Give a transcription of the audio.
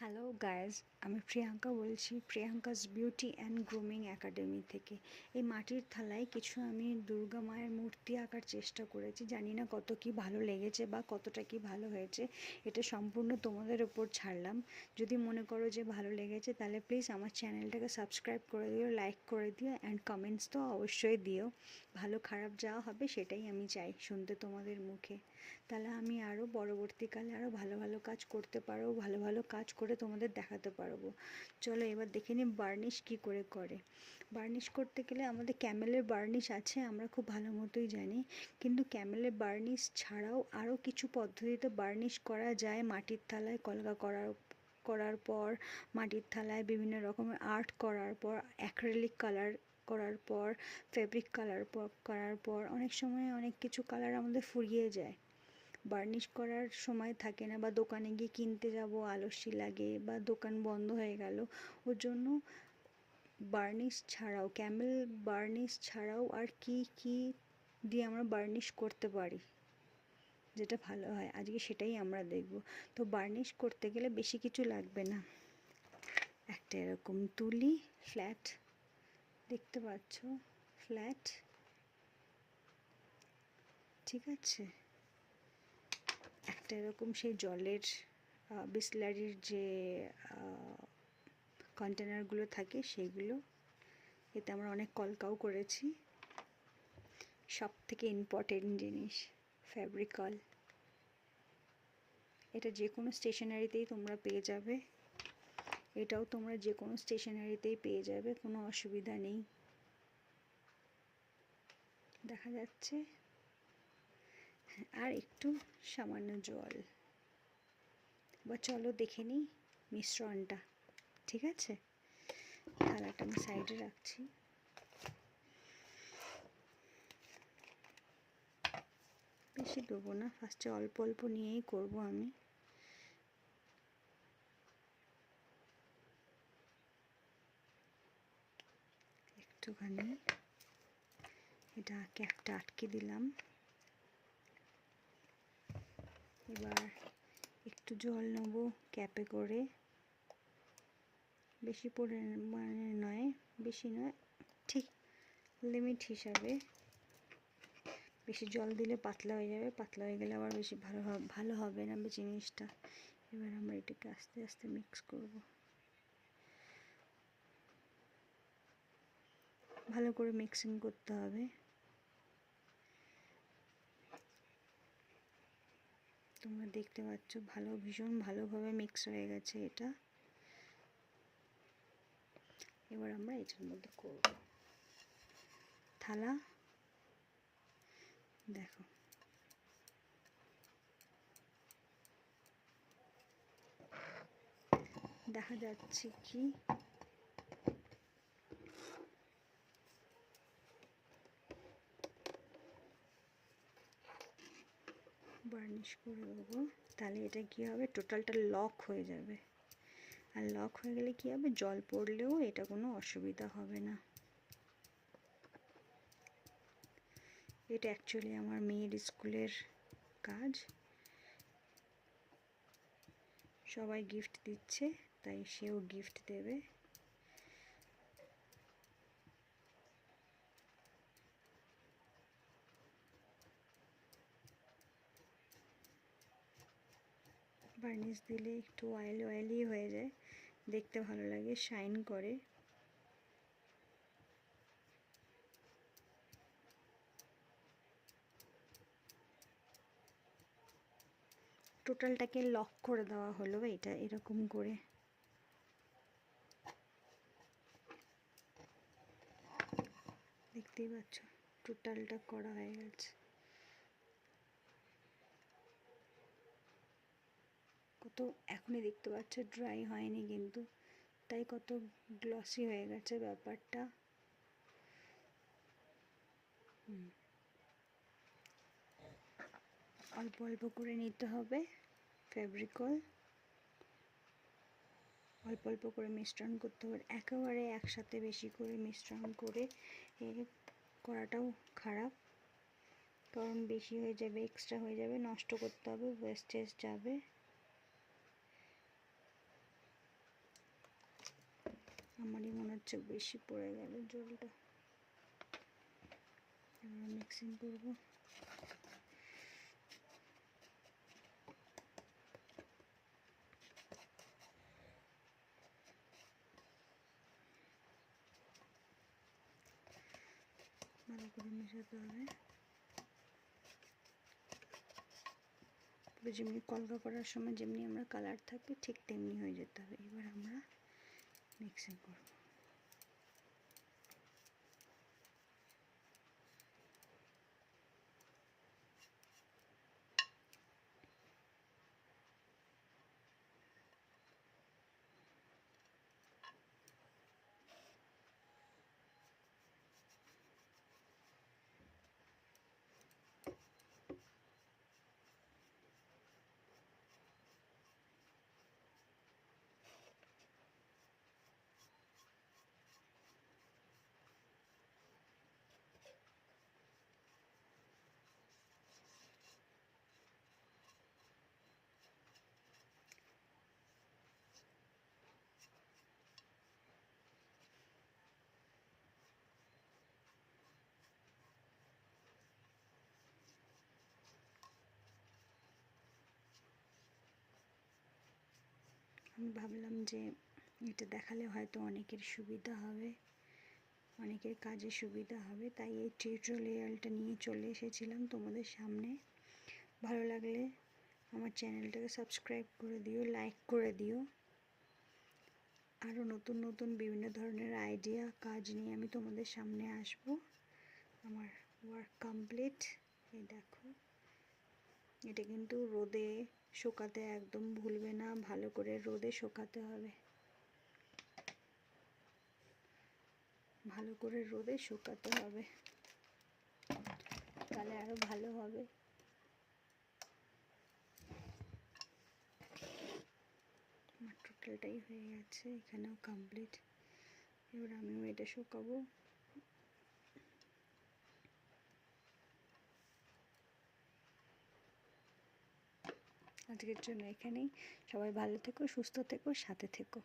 Hello guys, আমি প্রিয়াঙ্কা বলছি Priyanka's beauty and grooming academy থেকে। এই মাটির থালায় কিছু আমি দুর্গা মায়ের মূর্তি আঁকার চেষ্টা করেছি। জানি না কত কি ভালো লেগেছে বা কতটা কি ভালো হয়েছে, এটা সম্পূর্ণ তোমাদের ওপর ছাড়লাম। যদি মনে করো যে ভালো লেগেছে তাহলে প্লিজ আমার চ্যানেলটাকে সাবস্ক্রাইব করে দিও, লাইক করে দিও অ্যান্ড কমেন্টস তো অবশ্যই দিও। ভালো খারাপ যা হবে সেটাই আমি চাই শুনতে তোমাদের মুখে। তাহলে আমি আরও পরবর্তীকালে আরও ভালো ভালো কাজ করতে পারবো, ভালো ভালো কাজ করে তোমাদের দেখাতে পারবো। চলো এবার দেখে নিই বার্নিশ কী করে করে। বার্নিশ করতে গেলে আমাদের ক্যামেলের বার্নিশ আছে, আমরা খুব ভালো মতোই জানি। কিন্তু ক্যামেলের বার্নিশ ছাড়াও আরও কিছু পদ্ধতিতে বার্নিশ করা যায়। মাটির থালায় কলকা করার পর, মাটির থালায় বিভিন্ন রকমের আর্ট করার পর, অ্যাক্রিলিক কালার করার পর, ফেব্রিক কালার করার পর অনেক সময় অনেক কিছু কালার আমাদের ফুরিয়ে যায়, বার্নিশ করার সময় থাকে না, বা দোকানে গিয়ে কিনতে যাব আলস্যি লাগে, বা দোকান বন্ধ হয়ে গেল। ওর জন্য বার্নিশ ছাড়াও, ক্যামেল বার্নিশ ছাড়াও আর কি কি দিয়ে আমরা বার্নিশ করতে পারি যেটা ভালো হয়, আজকে সেটাই আমরা দেখব। তো বার্নিশ করতে গেলে বেশি কিছু লাগবে না। একটা এরকম তুলি, ফ্ল্যাট, দেখতে পাচ্ছ, ফ্ল্যাট, ঠিক আছে। একটা এরকম সেই জলের বিসলারির যে কন্টেনারগুলো থাকে সেইগুলো, এতে আমরা অনেক কলকাও করেছি। সব থেকে ইম্পর্টেন্ট জিনিস ফ্যাব্রিকল, এটা যে কোনো স্টেশনারিতেই তোমরা পেয়ে যাবে, এটাও তোমরা যে কোনো স্টেশনারিতেই পেয়ে যাবে, কোনো অসুবিধা নেই। দেখা যাচ্ছে, আর একটু সামান্য জল। বা চলো দেখে নিই মিশ্রণটা, ঠিক আছে। থালাটা আমি সাইডে রাখছি। বেশি দেবো না, ফার্স্টে অল্প অল্প নিয়েই করব আমি। একটুখানি এটা ক্যাপটা আটকে দিলাম। এবার একটু জল নেব ক্যাপে করে, বেশি পরিমাণে নয়, বেশি নয়, ঠিক লিমিট হিসাবে। বেশি জল দিলে পাতলা হয়ে যাবে, পাতলা হয়ে গেলে আবার বেশি ভালো হবে না জিনিসটা। এবার আমরা এটাকে আস্তে আস্তে মিক্স করব, ভালো করে মিক্সিং করতে হবে। তোমরা দেখতে পাচ্ছ ভীষণ ভালোভাবে মিক্স হয়ে গেছে এটা। এবার আমরা এটার মধ্যে করব থালা, দেখো দেখা যাচ্ছে কি, বার্নিশ করে দেবো। তাহলে এটা কি হবে, টোটালটা লক হয়ে যাবে। আর লক হয়ে গেলে কি হবে, জল পড়লেও এটা কোনো অসুবিধা হবে না। এটা অ্যাকচুয়ালি আমার মেয়ের স্কুলের কাজ, সবাই গিফট দিচ্ছে তাই সেও গিফট দেবে। বার্নিশ দিলে একটু অয়েলি হয়ে যায়, দেখতে ভালো লাগে, শাইন করে। টোটালটাকে লক করে দেওয়া হলো এটা এরকম করে। দেখতেই পাচ্ছ টোটালটা করা হয়ে গেছে। কত এখনই দেখতে পাচ্ছ ড্রাই হয়নি কিন্তু, তাই কত গ্লসি হয়ে গেছে ব্যাপারটা। অল্প অল্প করে নিতে হবে ফেব্রিকল, অল্প অল্প করে মিশ্রণ করতে হবে, একেবারে একসাথে বেশি করে মিশ্রণ করে করাটাও খারাপ, কারণ বেশি হয়ে যাবে, এক্সট্রা হয়ে যাবে, নষ্ট করতে হবে, ওয়েস্টেজ যাবে। আমারই মনে হচ্ছে বেশি পড়ে গেল জলটা। এবার মিক্সিং করবো। ভালো করে মেশাতে হবে। পুরো যেমনি কলকা করার সময় যেমনি আমরা কালার থাকবে ঠিক তেমনি হয়ে যেতে হবে। এবার আমরা মিক্সিং করব। আমি ভাবলাম যে এটা দেখালে হয়তো অনেকের সুবিধা হবে, অনেকের কাজে সুবিধা হবে, তাই এই টিউটোরিয়ালটা নিয়ে চলে এসেছিলাম তোমাদের সামনে। ভালো লাগলে আমার চ্যানেলটাকে সাবস্ক্রাইব করে দিও, লাইক করে দিও। আরও নতুন নতুন বিভিন্ন ধরনের আইডিয়া কাজ নিয়ে আমি তোমাদের সামনে আসব। আমার ওয়ার্ক কমপ্লিট। এই দেখো, এটা কিন্তু রোদে শুকাতে একদম ভুলবে না, ভালো করে রোদে শুকাতে হবে, ভালো করে রোদে শুকাতে হবে, তাহলে আরো ভালো হবে। আমার টোটালটাই হয়ে গেছে, এখানেও কমপ্লিট। এবার আমিও এটা শুকাবো। আজকের জন্য এখানেই। সবাই ভালো থেকো, সুস্থ থেকো, সাথে থেকো।